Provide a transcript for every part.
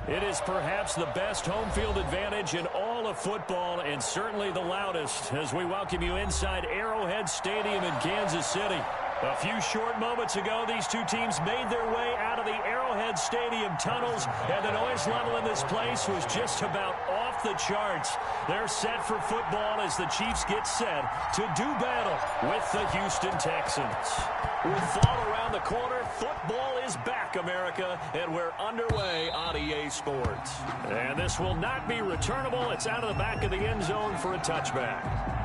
It is perhaps the best home field advantage in all of football, and certainly the loudest, as we welcome you inside Arrowhead Stadium in Kansas City. A few short moments ago, these two teams made their way out of the Arrowhead Stadium tunnels, and the noise level in this place was just about off the charts. They're set for football as the Chiefs get set to do battle with the Houston Texans. With fall around the corner, football is back, America, and we're underway on EA Sports. And this will not be returnable. It's out of the back of the end zone for a touchback.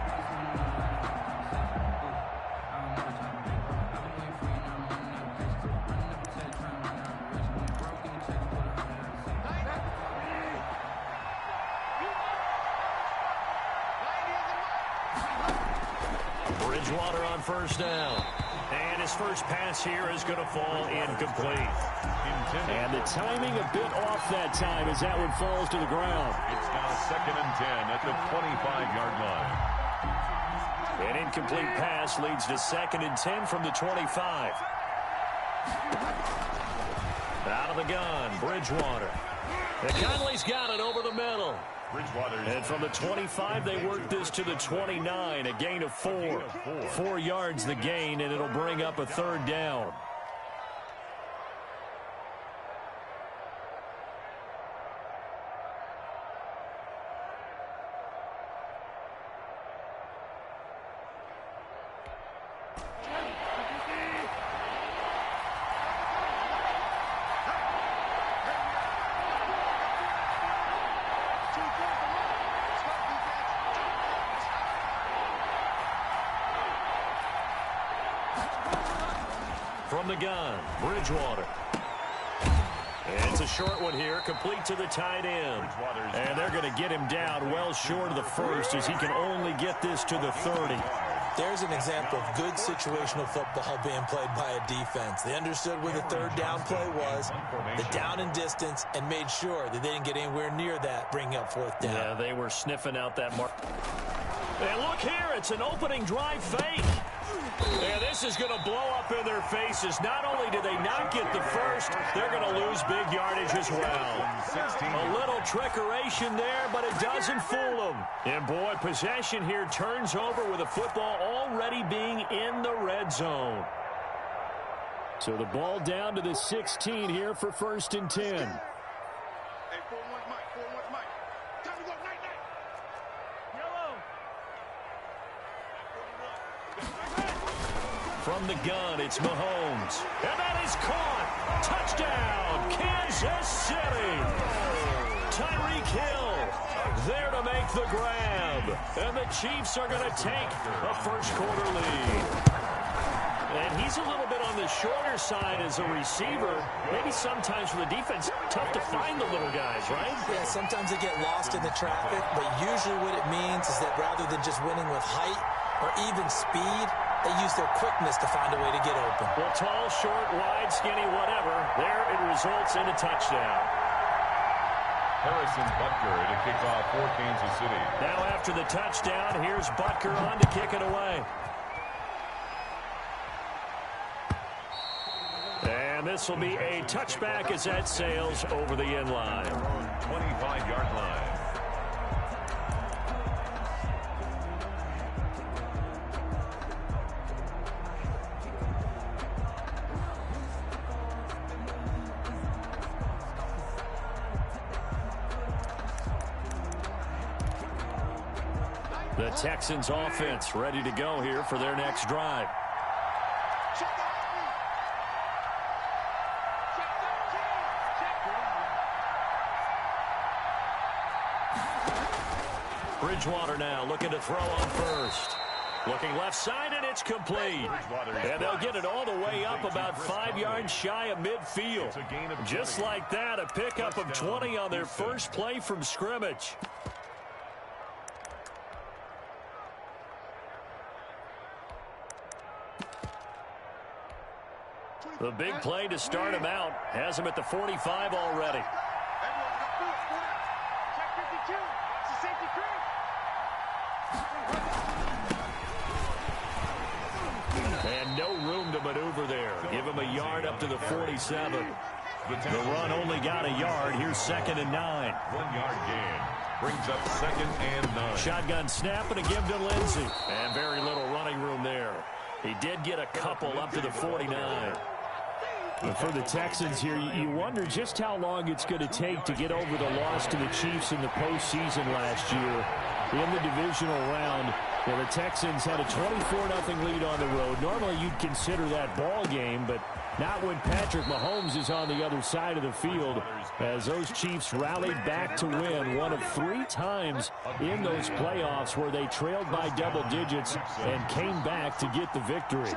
First down. And his first pass here is going to fall incomplete. And the timing a bit off that time as that one falls to the ground. It's now 2nd and 10 at the 25-yard line. An incomplete pass leads to 2nd and 10 from the 25. Out of the gun, Bridgewater. And Conley's got it over the middle. And from the 25, they work this to the 29, a gain of 4. 4 yards the gain, and it'll bring up a 3rd down. From the gun, Bridgewater. And it's a short one here, complete to the tight end. And they're going to get him down well short of the first as he can only get this to the 30. There's an example of good situational football being played by a defense. They understood where the 3rd down play was, the down and distance, and made sure that they didn't get anywhere near that, bringing up 4th down. Yeah, they were sniffing out that mark. And look here, it's an opening drive fake. And this is going to blow up in their faces. Not only did they not get the first, they're going to lose big yardage as well. A little trickeration there, but it doesn't fool them. And boy, possession here turns over with the football already being in the red zone. So the ball down to the 16 here for 1st and 10. From the gun, it's Mahomes. And that is caught. Touchdown, Kansas City. Tyreek Hill there to make the grab. And the Chiefs are going to take a first-quarter lead. And he's a little bit on the shorter side as a receiver. Maybe sometimes for the defense, tough to find the little guys, right? Yeah, sometimes they get lost in the traffic, but usually what it means is that rather than just winning with height or even speed, they use their quickness to find a way to get open. Well, tall, short, wide, skinny, whatever. There it results in a touchdown. Harrison Butker to kick off for Kansas City. Now after the touchdown, here's Butker on to kick it away. And this will be a touchback as that sails over the end line. 25-yard line. The Texans offense ready to go here for their next drive. Bridgewater now looking to throw on first. Looking left side, and it's complete. And they'll get it all the way up about 5 yards shy of midfield. Just like that, a pickup of 20 on their first play from scrimmage. The big play to start him out has him at the 45 already. And no room to maneuver there. Give him a yard up to the 47. The run only got a yard. Here's 2nd and 9. 1 yard gain. Brings up 2nd and 9. Shotgun snap and a give to Lindsey. And very little running room there. He did get a couple up to the 49. But for the Texans here, you wonder just how long it's going to take to get over the loss to the Chiefs in the postseason last year. In the divisional round, the Texans had a 24-0 lead on the road. Normally you'd consider that ball game, but not when Patrick Mahomes is on the other side of the field, as those Chiefs rallied back to win one of 3 times in those playoffs where they trailed by double digits and came back to get the victory.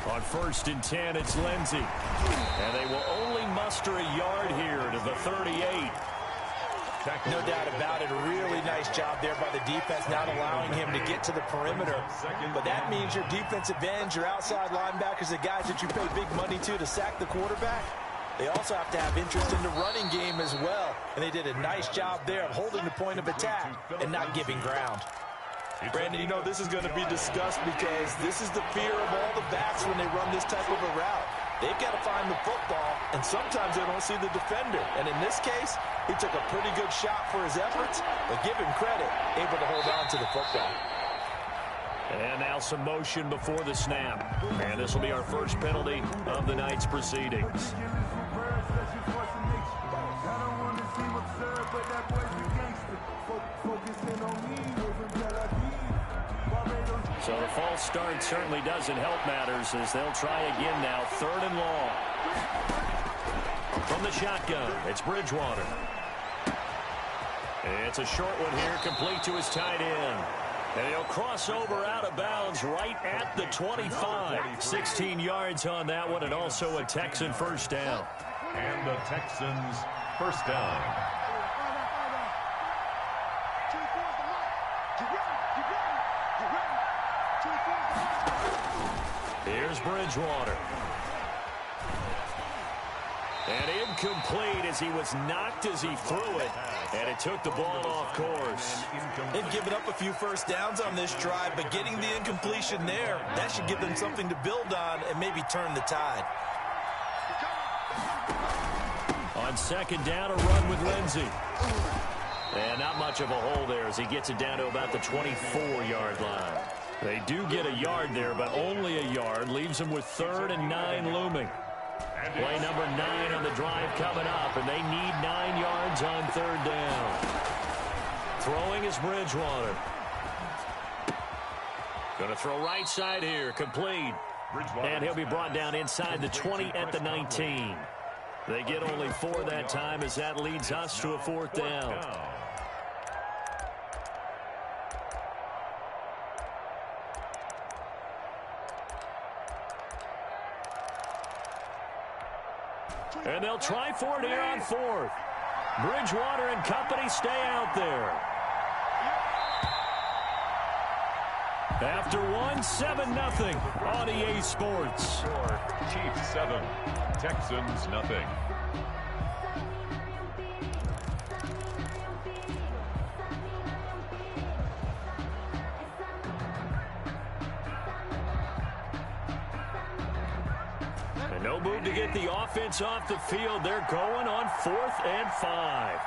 On 1st and 10, it's Lindsey. And they will only muster a yard here to the 38. No doubt about it. A really nice job there by the defense, not allowing him to get to the perimeter. But that means your defensive ends, your outside linebackers, the guys that you pay big money to sack the quarterback, they also have to have interest in the running game as well. And they did a nice job there of holding the point of attack and not giving ground. Brandon, you know this is going to be discussed because this is the fear of all the backs when they run this type of a route. They've got to find the football, and sometimes they don't see the defender. And in this case, he took a pretty good shot for his efforts, but give him credit, able to hold on to the football. And now some motion before the snap. And this will be our first penalty of the night's proceedings. So the false start certainly doesn't help matters as they'll try again now. 3rd and long. From the shotgun, it's Bridgewater. It's a short one here, complete to his tight end. And he'll cross over out of bounds right at the 25. 16 yards on that one, and also a Texan first down. And the Texans first down. Here's Bridgewater. And incomplete as he was knocked as he threw it. And it took the ball off course. They've given up a few first downs on this drive, but getting the incompletion there, that should give them something to build on and maybe turn the tide. On 2nd down, a run with Lindsey. And not much of a hole there as he gets it down to about the 24-yard line. They do get a yard there, but only a yard. Leaves them with 3rd and 9 looming. Play number 9 on the drive coming up, and they need 9 yards on 3rd down. Throwing is Bridgewater. Going to throw right side here, complete. And he'll be brought down inside the 20 at the 19. They get only 4 that time as that leads us to a 4th down. And they'll try for it here on 4th. Bridgewater and company stay out there. After 7-0 on EA Sports. Chiefs 7, Texans nothing. No move to get the offense off the field. They're going on 4th and 5.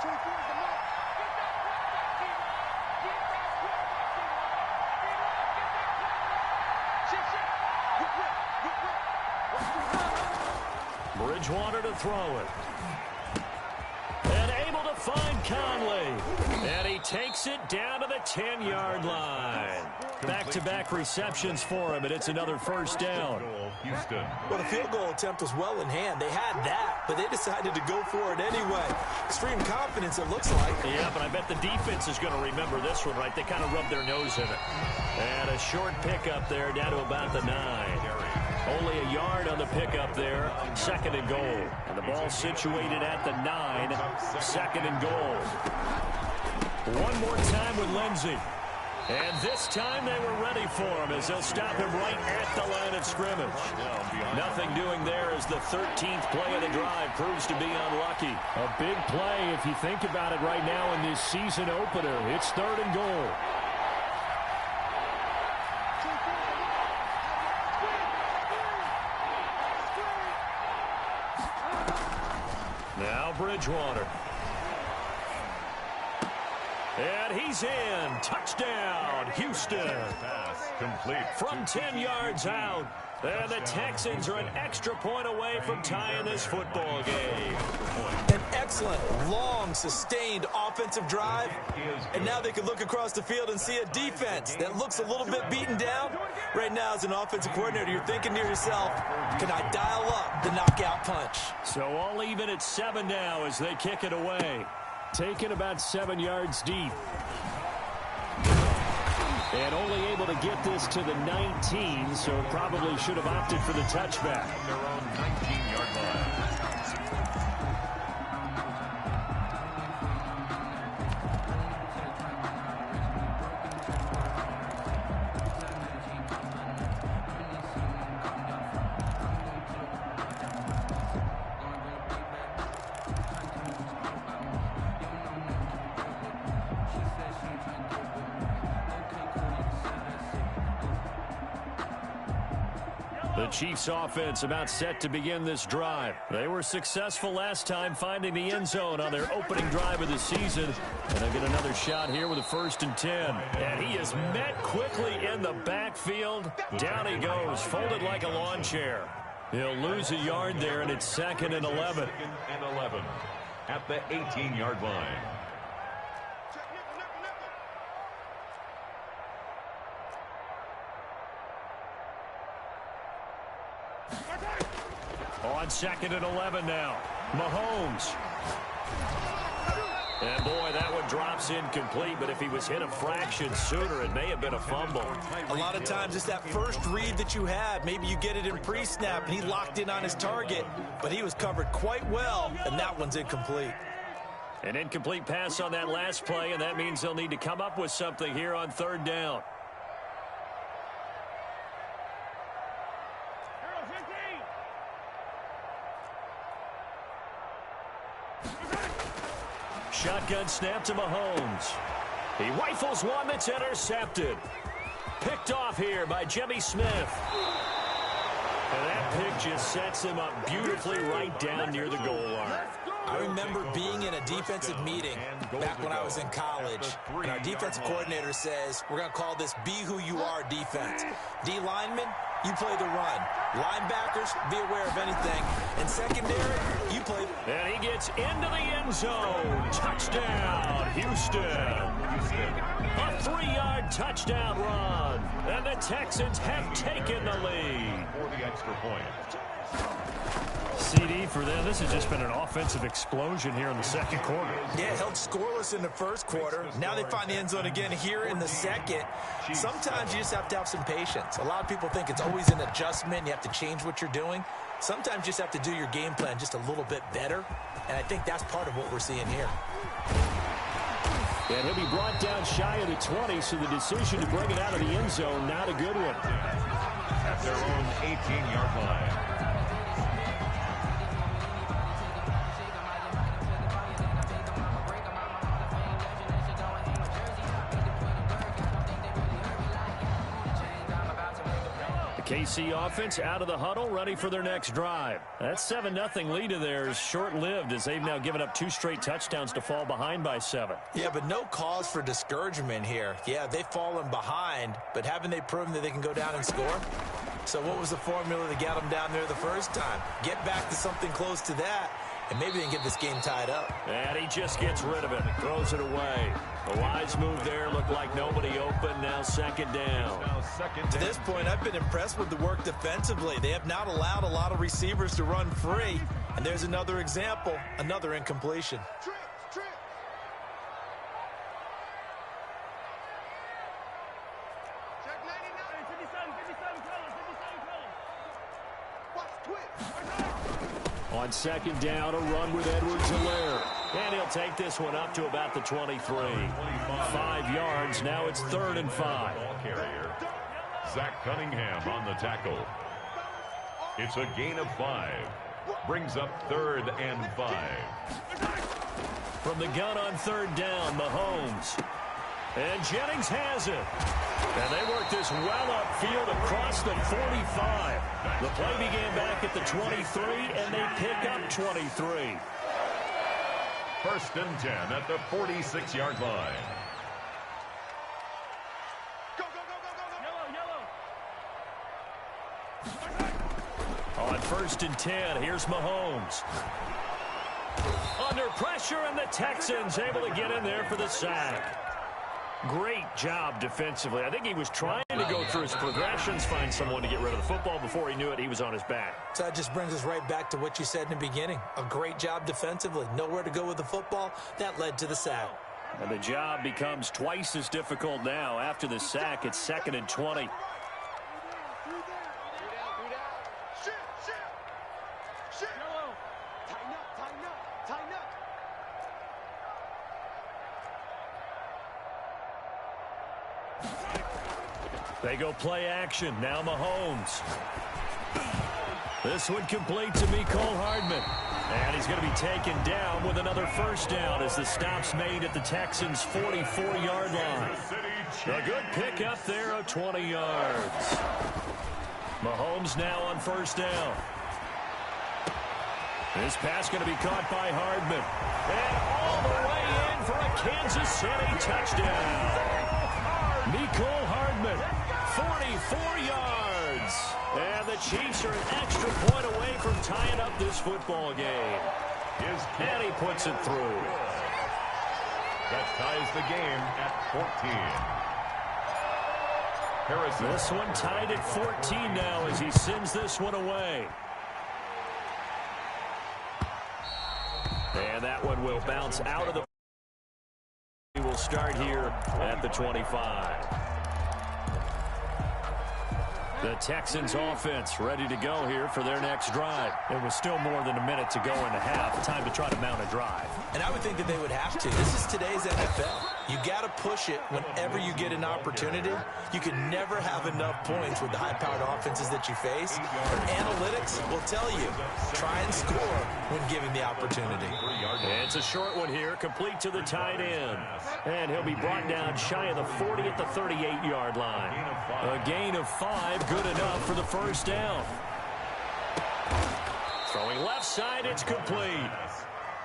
Bridgewater to throw it. And able to find Conley. And he takes it down to the 10-yard line. Back-to-back receptions for him, and it's another first down. Houston. Well, the field goal attempt was well in hand. They had that, but they decided to go for it anyway. Extreme confidence, it looks like. Yeah, but I bet the defense is going to remember this one, right? They kind of rubbed their nose in it. And a short pickup there down to about the 9. Only a yard on the pickup there. 2nd and goal. And the ball situated at the 9. 2nd and goal. One more time with Lindsey. And this time they were ready for him as they'll stop him right at the line of scrimmage. Nothing doing there as the 13th play of the drive proves to be unlucky. A big play if you think about it right now in this season opener. It's 3rd and goal. Now Bridgewater. And he's in. Touchdown, Houston. Pass complete. From 10 yards out. And the Texans are an extra point away from tying this football game. An excellent, long, sustained offensive drive. And now they can look across the field and see a defense that looks a little bit beaten down. Right now, as an offensive coordinator, you're thinking to yourself, can I dial up the knockout punch? So all even at 7 now as they kick it away. Taken about 7 yards deep. And only able to get this to the 19, so probably should have opted for the touchback. Their own 19-yard line. The Chiefs offense about set to begin this drive. They were successful last time finding the end zone on their opening drive of the season. And they'll get another shot here with a 1st and 10. And he is met quickly in the backfield. Down he goes, folded like a lawn chair. He'll lose a yard there, and it's 2nd and 11. 2nd and 11 at the 18-yard line. On 2nd and 11 now. Mahomes. And boy, that one drops incomplete, but if he was hit a fraction sooner, it may have been a fumble. A lot of times it's that first read that you have. Maybe you get it in pre-snap, and he locked in on his target, but he was covered quite well, and that one's incomplete. An incomplete pass on that last play, and that means they'll need to come up with something here on 3rd down. Shotgun snap to Mahomes. He rifles one that's intercepted. Picked off here by Jimmy Smith. And that pick just sets him up beautifully right down near the goal line. I remember being in a defensive meeting back when I was in college, and our defensive coordinator says, we're going to call this Be Who You Are defense. D linemen, you play the run. Linebackers, be aware of anything. And secondary, you play. And he gets into the end zone. Touchdown, Houston. A 3-yard touchdown run. And the Texans have taken the lead. For the extra point. CD for them. This has just been an offensive explosion here in the 2nd quarter. Yeah, held scoreless in the 1st quarter. Now they find the end zone again here in the 2nd. Sometimes you just have to have some patience. A lot of people think it's always an adjustment. You have to change what you're doing. Sometimes you just have to do your game plan just a little bit better. And I think that's part of what we're seeing here. And he'll be brought down shy of the 20, so the decision to bring it out of the end zone, not a good one. At their own 18-yard line. KC offense out of the huddle, ready for their next drive. That 7-0 lead of theirs short-lived as they've now given up 2 straight touchdowns to fall behind by 7. Yeah, but no cause for discouragement here. Yeah, they've fallen behind, but haven't they proven that they can go down and score? So what was the formula that got them down there the first time? Get back to something close to that, and maybe they can get this game tied up. And he just gets rid of it, throws it away. A wise move there, looked like nobody open, now 2nd down. To this point, I've been impressed with the work defensively. They have not allowed a lot of receivers to run free, and there's another example, another incompletion. On 2nd down, a run with Edwards-Helaire. And he'll take this one up to about the 23. 5 yards. Now it's 3rd and 5. Ball carrier, Zach Cunningham on the tackle. It's a gain of 5. Brings up 3rd and 5. From the gun on 3rd down, Mahomes. And Jennings has it. And they work this well upfield across the 45. The play began back at the 23, and they pick up 23. 1st and 10 at the 46-yard line. On 1st and 10, here's Mahomes. Under pressure, and the Texans able to get in there for the sack. Great job defensively. I think he was trying to go through his progressions, find someone to get rid of the football. Before he knew it, he was on his back. So that just brings us right back to what you said in the beginning. A great job defensively. Nowhere to go with the football. That led to the sack. And the job becomes twice as difficult now. After the sack, it's 2nd and 20. They go play action. Now Mahomes. This one complete to Mecole Hardman. And he's going to be taken down with another 1st down as the stop's made at the Texans' 44-yard line. A good pickup there of 20 yards. Mahomes now on 1st down. This pass going to be caught by Hardman. And all the way in for a Kansas City touchdown. Mecole Hardman, 44 yards. And the Chiefs are an extra point away from tying up this football game. And he puts it through. That ties the game at 14. Harrison. This one tied at 14 now as he sends this one away. And that one will bounce out of the... We will start here at the 25. The Texans offense ready to go here for their next drive. It was still more than a minute to go in the half. Time to try to mount a drive. And I would think that they would have to. This is today's NFL. You got to push it whenever you get an opportunity. You can never have enough points with the high-powered offenses that you face. But analytics will tell you, try and score when given the opportunity. And it's a short one here, complete to the tight end. And he'll be brought down shy of the 40 at the 38-yard line. A gain of 5, good enough for the 1st down. Throwing left side, it's complete.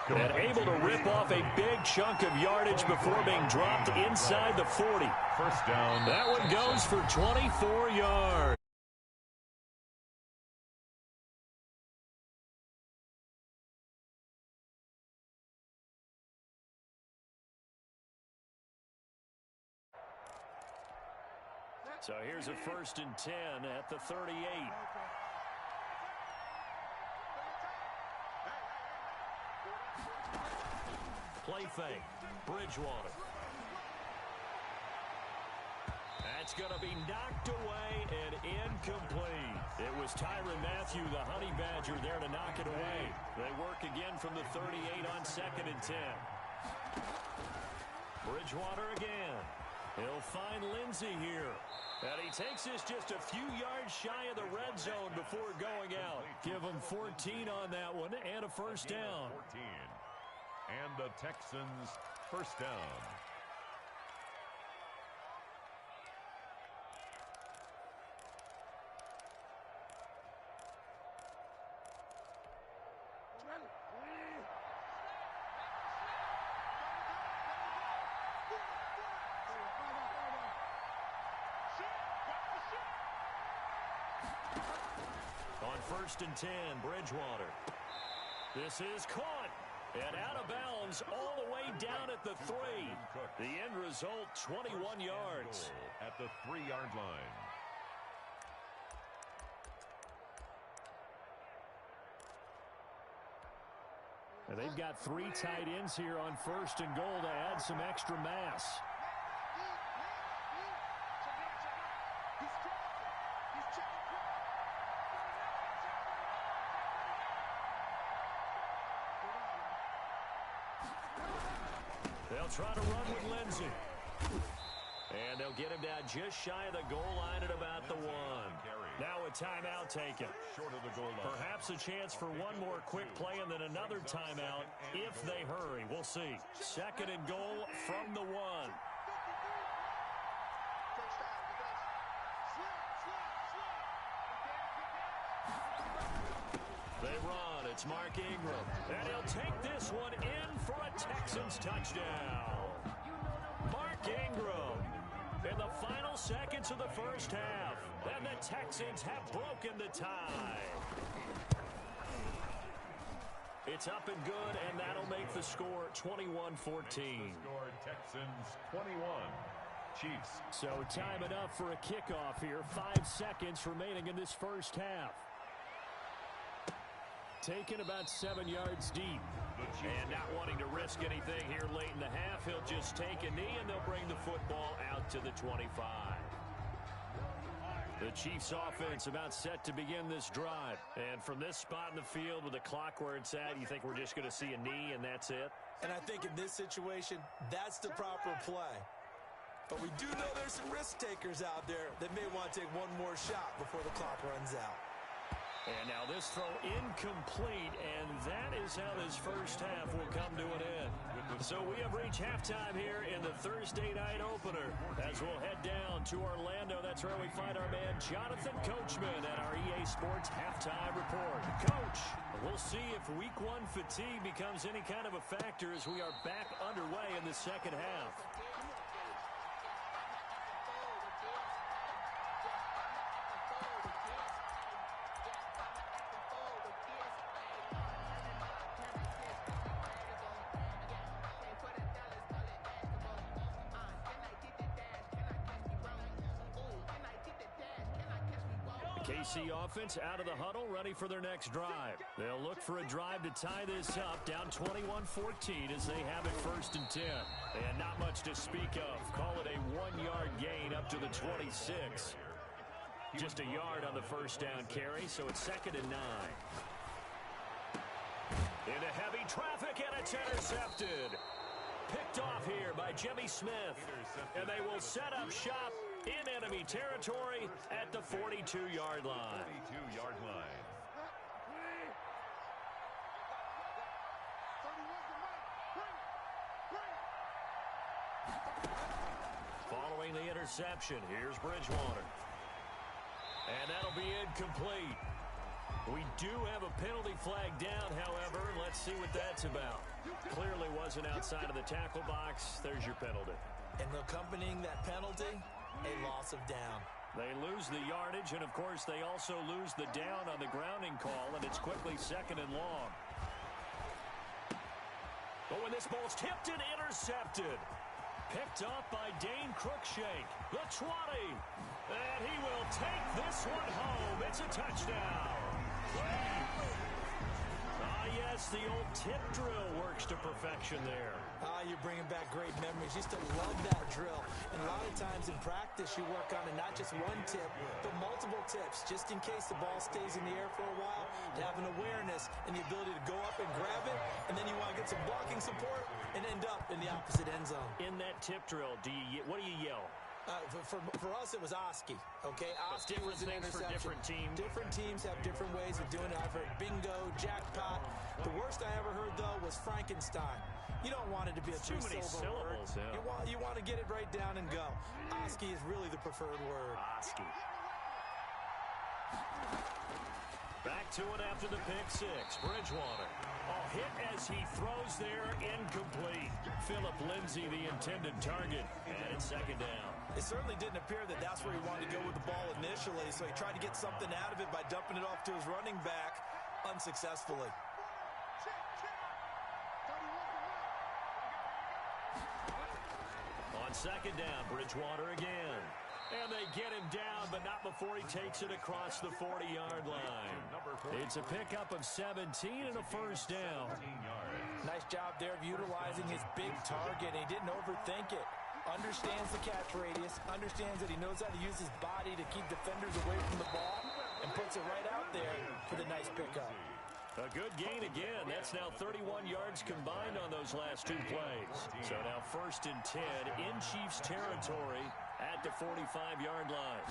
And able to rip off a big chunk of yardage before being dropped inside the 40. 1st down. That one goes for 24 yards. So here's a 1st and 10 at the 38. Play fake. Bridgewater. That's going to be knocked away and incomplete. It was Tyrann Mathieu, the Honey Badger, there to knock it away. They work again from the 38 on 2nd and 10. Bridgewater again. He'll find Lindsey here. And he takes this just a few yards shy of the red zone before going out. Give him 14 on that one and a 1st down. 14. And the Texans' 1st down. On 1st and 10, Bridgewater. This is caught. And out of bounds all the way down at the 3. The end result, 21 yards. At the 3-yard line. And they've got 3 tight ends here on 1st and goal to add some extra mass. They'll try to run with Lindsey. And they'll get him down just shy of the goal line at about the 1. Now a timeout taken. Short of the goal line. Perhaps a chance for one more quick play and then another timeout if they hurry. We'll see. 2nd and goal from the 1. They run. It's Mark Ingram. And he'll take this one in for a Texans touchdown. Mark Ingram in the final seconds of the first half. And the Texans have broken the tie. It's up and good, and that'll make the score 21-14. Score Texans 21. Chiefs. So time enough for a kickoff here. 5 seconds remaining in this first half. Taken about 7 yards deep. And not wanting to risk anything here late in the half, he'll just take a knee, and they'll bring the football out to the 25. The Chiefs offense about set to begin this drive. And from this spot in the field with the clock where it's at, you think we're just going to see a knee and that's it? And I think in this situation, that's the proper play. But we do know there's some risk takers out there that may want to take one more shot before the clock runs out. And now this throw incomplete, and that is how this first half will come to an end. So we have reached halftime here in the Thursday night opener. As we'll head down to Orlando, that's where we find our man Jonathan Coachman at our EA Sports Halftime Report. Coach, we'll see if Week 1 fatigue becomes any kind of a factor as we are back underway in the second half. KC offense out of the huddle, ready for their next drive. They'll look for a drive to tie this up, down 21-14 as they have it 1st and 10. And not much to speak of. Call it a 1-yard gain up to the 26. Just a yard on the first down carry, so it's 2nd and 9. Into heavy traffic, and it's intercepted. Picked off here by Jimmy Smith. And they will set up shop in enemy territory at the 42-yard line. 42-yard line. Following the interception, here's Bridgewater. And that'll be incomplete. We do have a penalty flag down, however. Let's see what that's about. Clearly wasn't outside of the tackle box. There's your penalty. And accompanying that penalty, a loss of down. They lose the yardage, and, of course, they also lose the down on the grounding call, and it's quickly 2nd and long. But when this ball's tipped and intercepted, picked up by Dane Cruikshank, the 20. And he will take this one home. It's a touchdown. Yes, the old tip drill works to perfection there. You're bringing back great memories. Used to love that drill. And a lot of times in practice, you work on it, not just one tip, but multiple tips, just in case the ball stays in the air for a while, to have an awareness and the ability to go up and grab it, and then you want to get some blocking support and end up in the opposite end zone. In that tip drill, what do you yell? For us, it was Oski. Okay, Oski was an interception. For different teams. Different teams have different ways of doing it. I've heard bingo, jackpot. The worst I ever heard, though, was Frankenstein. You don't want it to be a three-syllable word. Yeah. You want to get it right down and go. Oski is really the preferred word. Oski. Back to it after the pick six. Bridgewater. Hit as he throws there, incomplete. Philip Lindsay, the intended target, and it's 2nd down. It certainly didn't appear that that's where he wanted to go with the ball initially, so he tried to get something out of it by dumping it off to his running back unsuccessfully. On 2nd down, Bridgewater again. And they get him down, but not before he takes it across the 40-yard line. It's a pickup of 17 and a 1st down. Nice job there of utilizing his big target. He didn't overthink it. Understands the catch radius, understands that he knows how to use his body to keep defenders away from the ball, and puts it right out there for the nice pickup. A good gain again. That's now 31 yards combined on those last two plays. So now 1st and 10 in Chiefs territory at the 45-yard line.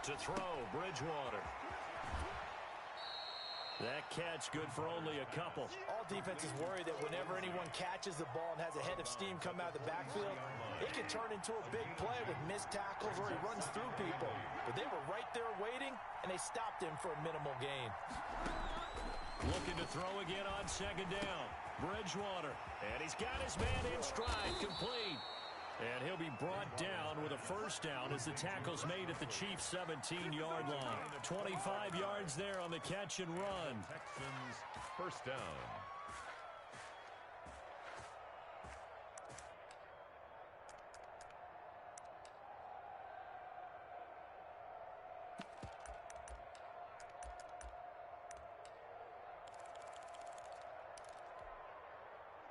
To throw, Bridgewater. That catch good for only a couple. All defenses worry that whenever anyone catches the ball and has a head of steam come out of the backfield, it can turn into a big play with missed tackles or he runs through people. But they were right there waiting, and they stopped him for a minimal gain. Looking to throw again on 2nd down. Bridgewater. And he's got his man in stride, complete. And he'll be brought down with a 1st down as the tackle's made at the Chiefs' 17-yard line. 25 yards there on the catch and run. Texans 1st down.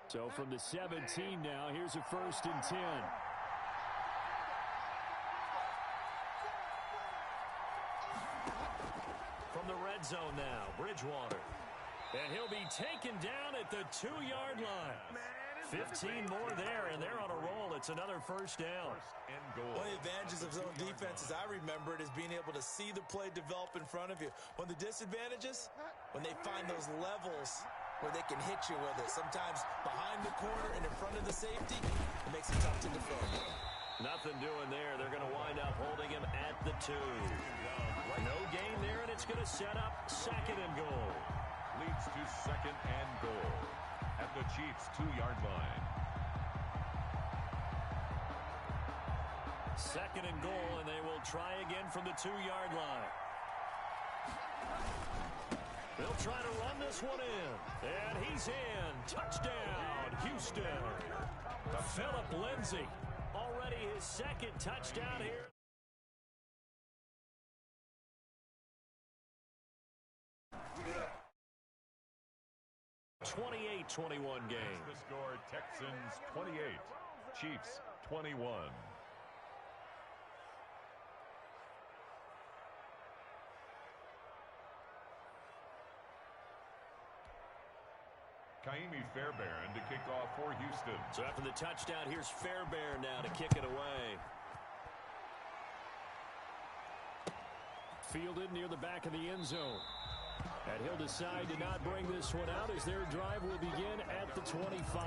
So from the 17 now, here's a 1st and 10. From the red zone now, Bridgewater. And he'll be taken down at the 2-yard line. 15 more there, and they're on a roll. It's another 1st down. One of the advantages of zone defense, as I remember it, is being able to see the play develop in front of you. One of the disadvantages, when they find those levels where they can hit you with it. Sometimes behind the corner and in front of the safety, it makes it tough to defend. Nothing doing there. They're going to wind up holding him at the 2. No gain there, and it's going to set up 2nd and goal. Leads to 2nd and goal at the Chiefs' 2-yard line. 2nd and goal, and they will try again from the 2-yard line. They'll try to run this one in. And he's in. Touchdown, Houston. Philip Lindsay. Already his 2nd touchdown here. (28-21) game. The score, Texans 28, Chiefs 21. Kaimi Fairbairn to kick off for Houston. So after the touchdown, here's Fairbairn now to kick it away. Fielded near the back of the end zone. And he'll decide to not bring this one out as their drive will begin at the 25.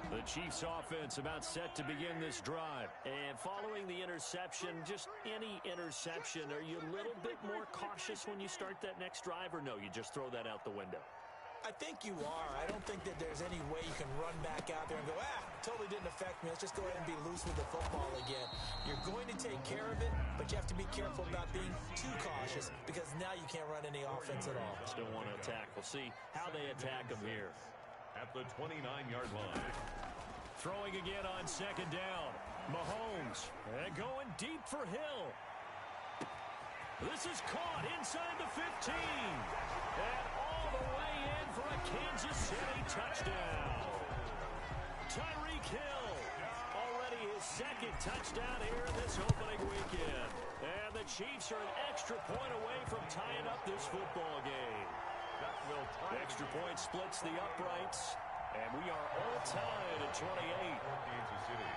The Chiefs offense about set to begin this drive. And following the interception, just any interception, are you a little bit more cautious when you start that next drive, or no, you just throw that out the window? I think you are. I don't think that there's any way you can run back out there and go, totally didn't affect me. Let's just go ahead and be loose with the football again. You're going to take care of it, but you have to be careful about being too cautious because now you can't run any offense at all. Still want to attack. We'll see how they attack them here. At the 29-yard line. Throwing again on 2nd down. Mahomes and going deep for Hill. This is caught inside the 15. And all the way in for a Kansas City touchdown. Tyreek Hill. Already his 2nd touchdown here in this opening weekend. And the Chiefs are an extra point away from tying up this football game. Extra point splits the uprights. And we are all tied at 28. Kansas City.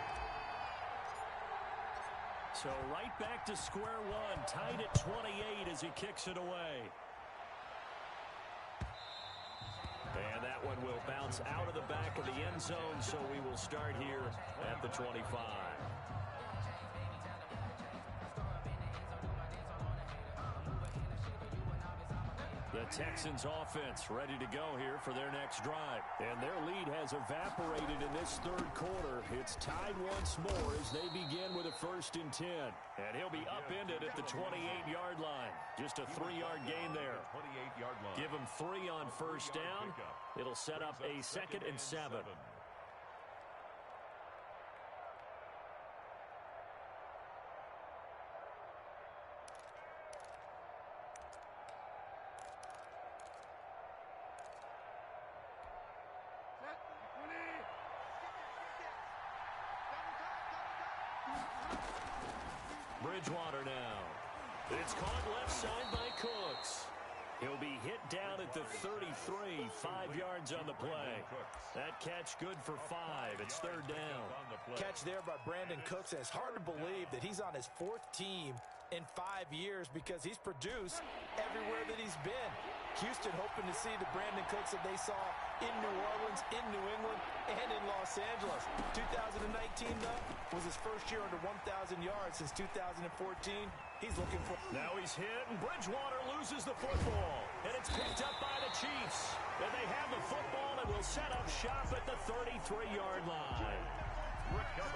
So right back to square one, tied at 28 as he kicks it away. And that one will bounce out of the back of the end zone, so we will start here at the 25. The Texans offense ready to go here for their next drive. And their lead has evaporated in this 3rd quarter. It's tied once more as they begin with a 1st and 10. And he'll be upended at the 28-yard line. Just a 3-yard gain there. 28-yard line. Give him 3 on 1st down. It'll set up a 2nd and 7. Bridgewater now. It's caught left side by Cooks. He'll be hit down at the 33, 5 yards on the play. That catch good for 5. It's third down. Catch there by Brandon Cooks, and it's hard to believe that he's on his 4th team in 5 years because he's produced everywhere that he's been. Houston hoping to see the Brandon Cooks that they saw in New Orleans, in New England, and in Los Angeles. 2019, though, was his first year under 1,000 yards since 2014. He's looking for... Now he's hit, and Bridgewater loses the football. And it's picked up by the Chiefs. And they have the football and will set up shop at the 33-yard line.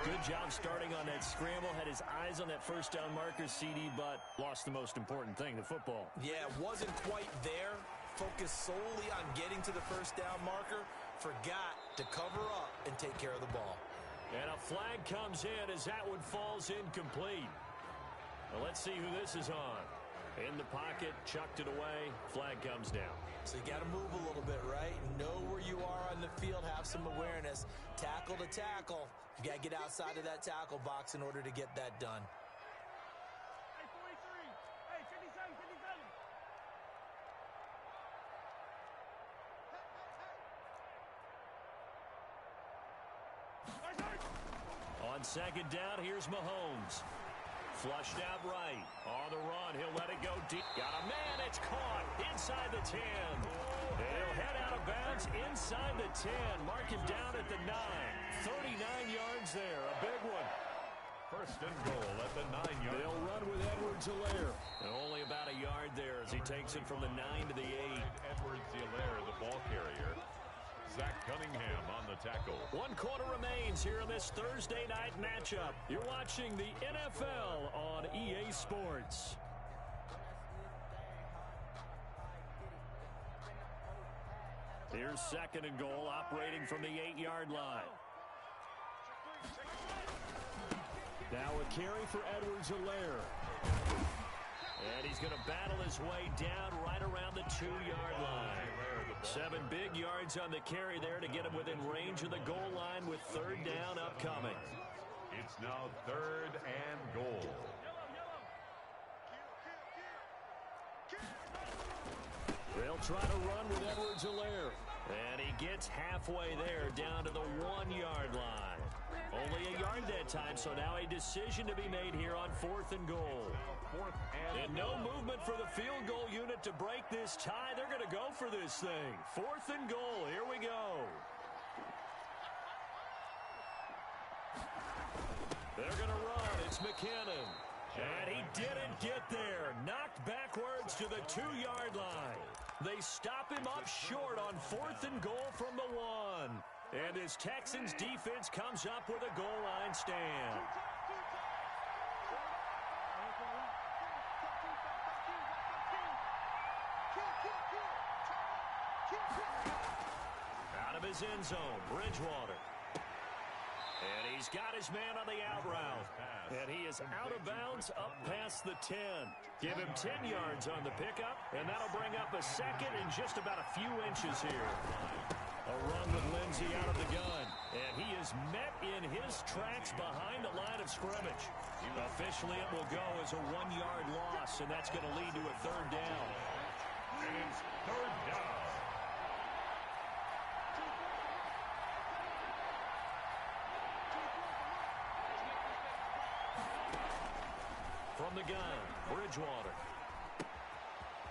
Good job starting on that scramble. Had his eyes on that first down marker, CD, but lost the most important thing, the football. Yeah, wasn't quite there. Focused solely on getting to the first down marker. Forgot to cover up and take care of the ball. And a flag comes in as that one falls incomplete. Well, let's see who this is on. In the pocket, chucked it away, flag comes down. So you got to move a little bit, right? Know where you are on the field, have some awareness. Tackle to tackle. You got to get outside of that tackle box in order to get that done. Hey, 43. Hey, 57, 57. On second down, here's Mahomes. Flushed out right. On the run, he'll let it go deep. Got a man, it's caught inside the 10. He'll head out of bounds inside the 10. Mark him down at the 9. 39 yards there, a big one. First and goal at the 9-yard. They'll run with Edwards-Helaire. And only about a yard there as he takes it from the 9 to the 8. Edwards-Helaire, the ball carrier. Zach Cunningham on the tackle. 1 quarter remains here in this Thursday night matchup. You're watching the NFL on EA Sports. Here's second and goal, operating from the 8-yard line. Now a carry for Edwards-Helaire. And he's going to battle his way down right around the 2-yard line. 7 big yards on the carry there to get him within range of the goal line with third down upcoming. It's now third and goal. They'll try to run with Edwards-Helaire. And he gets halfway there down to the 1-yard line. Only a yard that time, so now a decision to be made here on 4th and goal. And no movement for the field goal unit to break this tie. They're going to go for this thing. 4th and goal. Here we go. They're going to run. It's McKinnon. And he didn't get there. Knocked backwards to the 2-yard line. They stop him up short on 4th and goal from the 1. And his Texans defense comes up with a goal line stand. Out of his end zone, Bridgewater. And he's got his man on the out route. And he is out of bounds up past the 10. Give him 10 yards on the pickup, and that'll bring up a second in just about a few inches here. A run with Lindsey out of the gun. And he is met in his tracks behind the line of scrimmage. Officially, it will go as a 1-yard loss, and that's going to lead to a third down. And it's third down. From the gun, Bridgewater.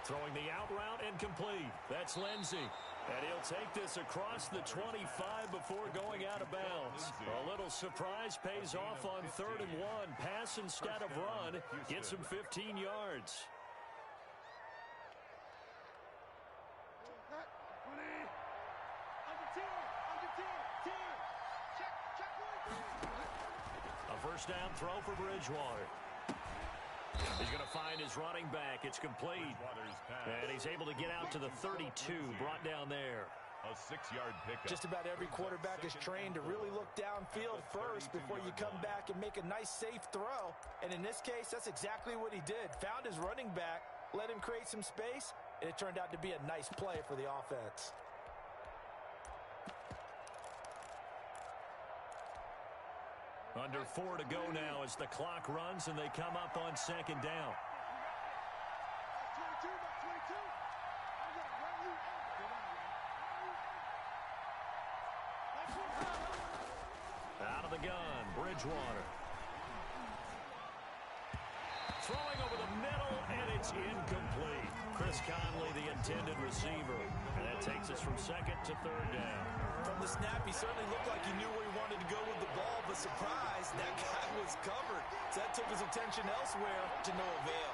Throwing the out route and complete. That's Lindsey. And he'll take this across the 25 before going out of bounds. A little surprise pays off on 3rd and 1. Pass instead of run. Gets him 15 yards. A first down throw for Bridgewater. He's going to find his running back. It's complete. And he's able to get out to the 32, brought down there. A 6-yard pickup. Just about every quarterback is trained to really look downfield first before you come back and make a nice, safe throw. And in this case, that's exactly what he did. Found his running back, let him create some space, and it turned out to be a nice play for the offense. Under 4 to go now as the clock runs and they come up on second down. Out of the gun, Bridgewater. Throwing over the middle, and it's incomplete. Chris Conley, the intended receiver. And that takes us from second to third down. From the snap, he certainly looked like he knew where he wanted to go with the ball, but surprise, that guy was covered. So that took his attention elsewhere to no avail.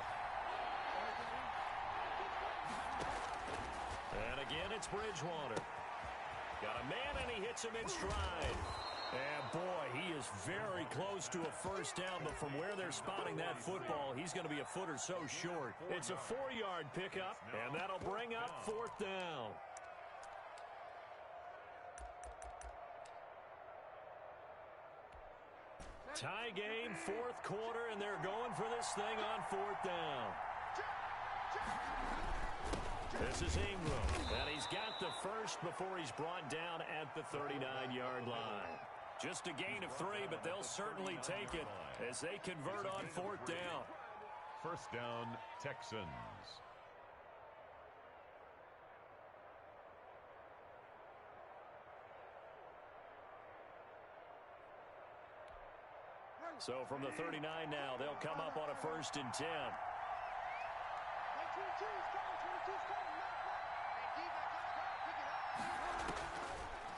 And again, it's Bridgewater. Got a man, and he hits him in stride. And, boy, he is very close to a first down, but from where they're spotting that football, he's going to be a foot or so short. It's a 4-yard pickup, and that'll bring up fourth down. Tie game, fourth quarter, and they're going for this thing on fourth down. This is Ingram, and he's got the first before he's brought down at the 39-yard line. Just a gain of 3, but they'll certainly take it as they convert on fourth down. First down, Texans. So from the 39 now, they'll come up on a 1st and 10.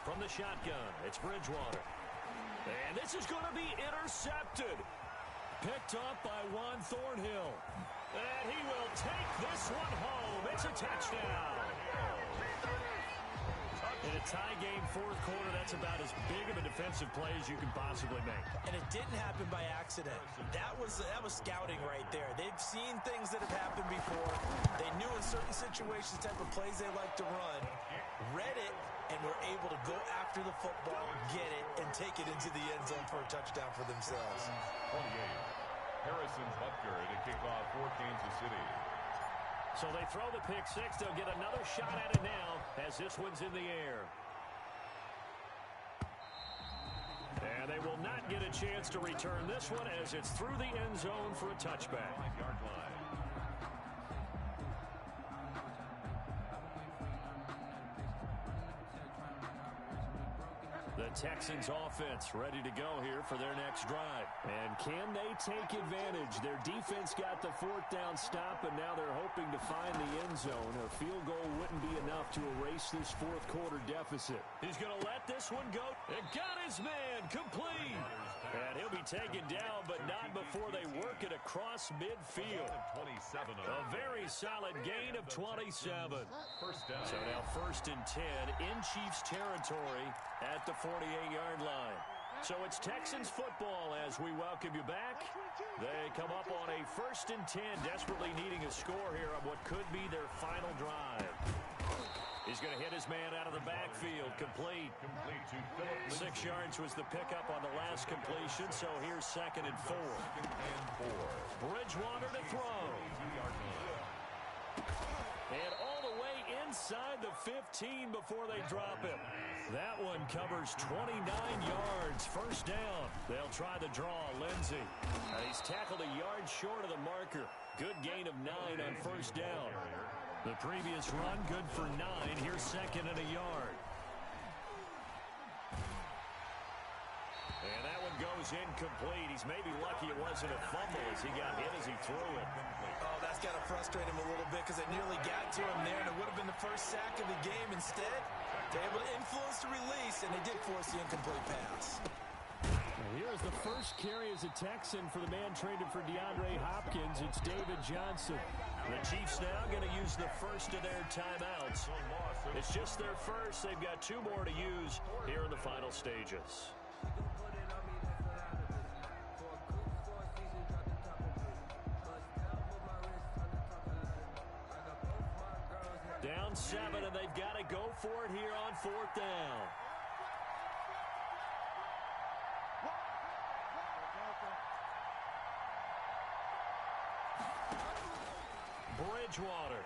From the shotgun, it's Bridgewater. And this is going to be intercepted. Picked up by Juan Thornhill. And he will take this one home. It's a touchdown. In a tie game, fourth quarter, that's about as big of a defensive play as you can possibly make. And it didn't happen by accident. That was scouting right there. They've seen things that have happened before. They knew in certain situations the type of plays they like to run, read it, and were able to go after the football, get it, and take it into the end zone for a touchdown for themselves. 28. Harrison Butker to kick off for Kansas City. So they throw the pick six. They'll get another shot at it now as this one's in the air. And they will not get a chance to return this one as it's through the end zone for a touchback. 5-yard line. The Texans offense ready to go here for their next drive. And can they take advantage? Their defense got the fourth down stop, and now they're hoping to find the end zone. A field goal wouldn't be enough to erase this fourth quarter deficit. He's going to let this one go. And got his man complete. And he'll be taken down, but not before they work it across midfield. A very solid gain of 27. First down. So now 1st and 10 in Chiefs territory at the 48-yard line. So it's Texans football as we welcome you back. They come up on a 1st and 10, desperately needing a score here on what could be their final drive. He's going to hit his man out of the backfield. Complete. 6 yards was the pickup on the last completion, so here's 2nd and 4. Bridgewater to throw. And all the way inside the 15 before they drop him. That one covers 29 yards. First down. They'll try the draw. Lindsey. And he's tackled a yard short of the marker. Good gain of 9 on first down. The previous run, good for 9. Here's 2nd and a yard. And that one goes incomplete. He's maybe lucky it wasn't a fumble as he got hit as he threw it. Oh, that's got to frustrate him a little bit because it nearly got to him there, and it would have been the first sack of the game. Instead, they're able to influence the release, and they did force the incomplete pass. Here is the first carry as a Texan for the man traded for DeAndre Hopkins. It's David Johnson. The Chiefs now going to use the first of their timeouts. It's just their first. They've got 2 more to use here in the final stages. Down 7, and they've got to go for it here on 4th down. Bridgewater.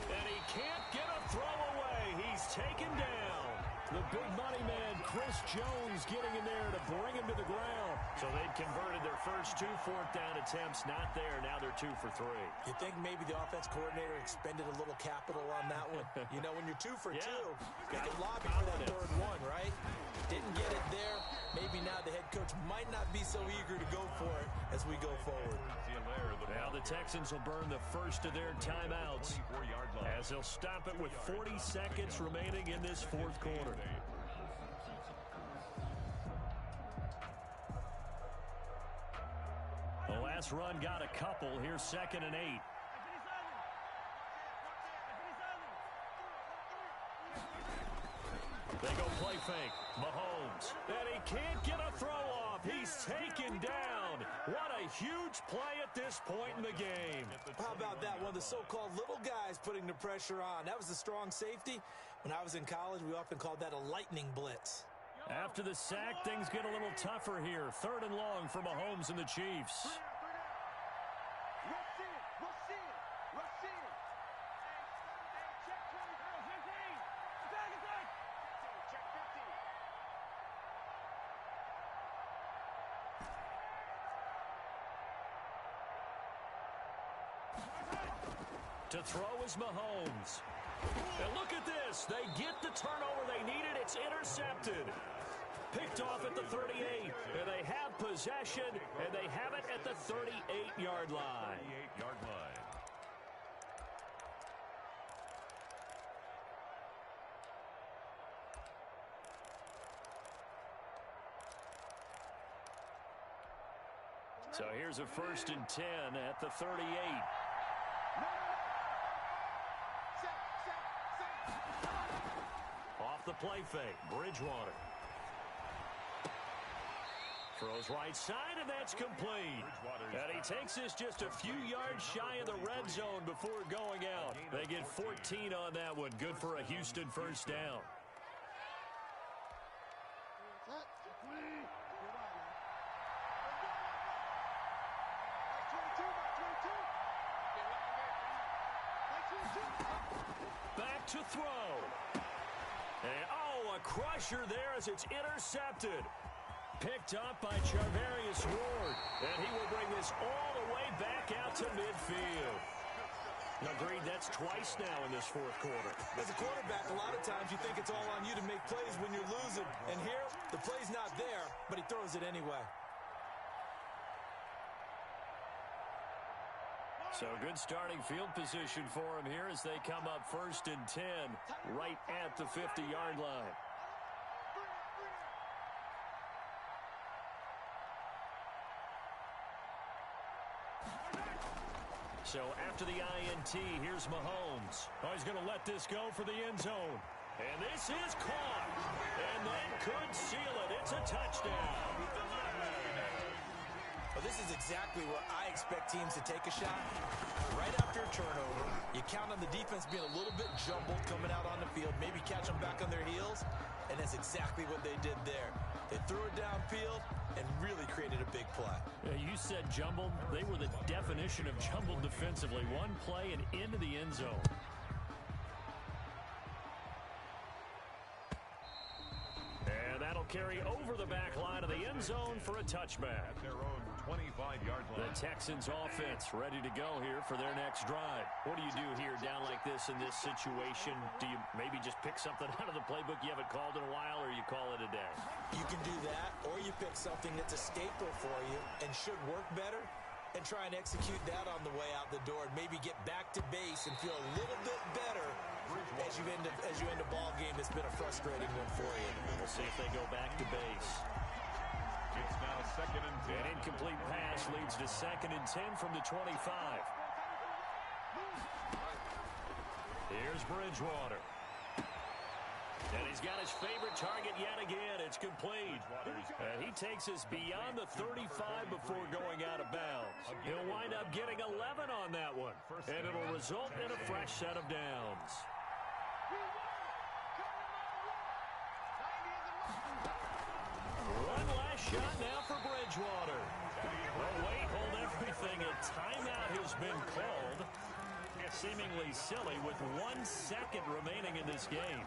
And he can't get a throw away. He's taken down. The big money man, Chris Jones, getting in there to bring him to the ground. So they've converted their first 2 fourth-down attempts. Not there. Now they're 2 for 3. You think maybe the offense coordinator expended a little capital on that one? You know, when you're 2 for 2, you can lobby for that third one, right? Didn't get it there. Maybe now the head coach might not be so eager to go for it as we go forward. Now the Texans will burn the first of their timeouts as they'll stop it with 40 seconds remaining in this fourth quarter. The last run got a couple. Here's 2nd and 8. They go play fake. Mahomes. And he can't get a throw off. He's taken down. What a huge play at this point in the game. How about that? One of the so-called little guys putting the pressure on. That was a strong safety. When I was in college, we often called that a lightning blitz. After the sack, things get a little tougher here. 3rd and long for Mahomes and the Chiefs. To throw is Mahomes. And look at this. They get the turnover they needed. It's intercepted. Picked off at the 38. And they have possession, and they have it at the 38-yard line. 38-yard line. So here's a 1st and 10 at the 38. Off the play fake, Bridgewater. Throws right side, and that's complete. And he takes this just a few yards shy of the red zone before going out. They get 14 on that one. Good for a Houston first down. Back to throw. And, oh, a crusher there as it's intercepted. Picked up by Charvarius Ward. And he will bring this all the way back out to midfield. Agreed, that's twice now in this fourth quarter. As a quarterback, a lot of times you think it's all on you to make plays when you're losing. And here, the play's not there, but he throws it anyway. So good starting field position for him here as they come up 1st and 10 right at the 50-yard line. So after the INT, here's Mahomes. Oh, he's going to let this go for the end zone. And this is caught. And that could seal it. It's a touchdown. Well, this is exactly where I expect teams to take a shot. Right after a turnover, you count on the defense being a little bit jumbled coming out on the field, maybe catch them back on their heels, and that's exactly what they did there. They threw it downfield and really created a big play. Yeah, you said jumbled. They were the definition of jumbled defensively. One play and into the end zone. And that'll carry over the back line of the end zone for a touchback. Their own 25-yard line. The Texans offense ready to go here for their next drive. What do you do here down like this in this situation? Do you maybe just pick something out of the playbook you haven't called in a while, or you call it a day? You can do that, or you pick something that's a staple for you and should work better and try and execute that on the way out the door and maybe get back to base and feel a little bit better as you end a ball game that's been a frustrating one for you. We'll see if they go back to base. It's now 2nd and 10. An incomplete pass leads to 2nd and 10 from the 25. Here's Bridgewater. And he's got his favorite target yet again. It's complete. And he takes us beyond the 35 before going out of bounds. He'll wind up getting 11 on that one. And it'll result in a fresh set of downs. One last shot now for Bridgewater. Oh, wait, hold everything. A timeout has been called. Seemingly silly with 1 second remaining in this game.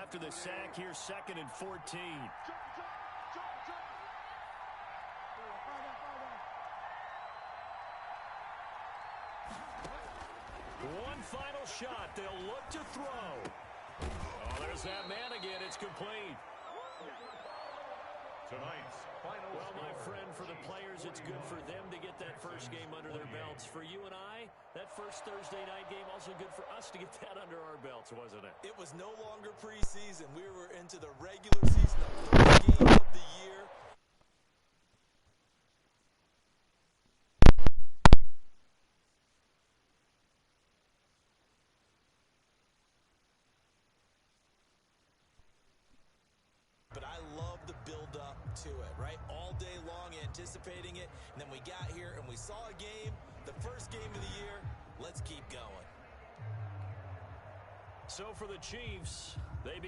after the sack here, 2nd and 14. One final shot. They'll look to throw. Oh, there's that man again. It's complete. Tonight's final Well, my score. friend, for the players, it's good for them to get that first game under their belts. For you and I, that first Thursday night game, also good for us to get that under our belts, wasn't it? It was no longer preseason. We were into the regular season, the first game of the year. But I love the build-up to it, right? All day long anticipating it, and then we got here and we saw a game, the first game of the year. Let's keep going. So for the Chiefs, they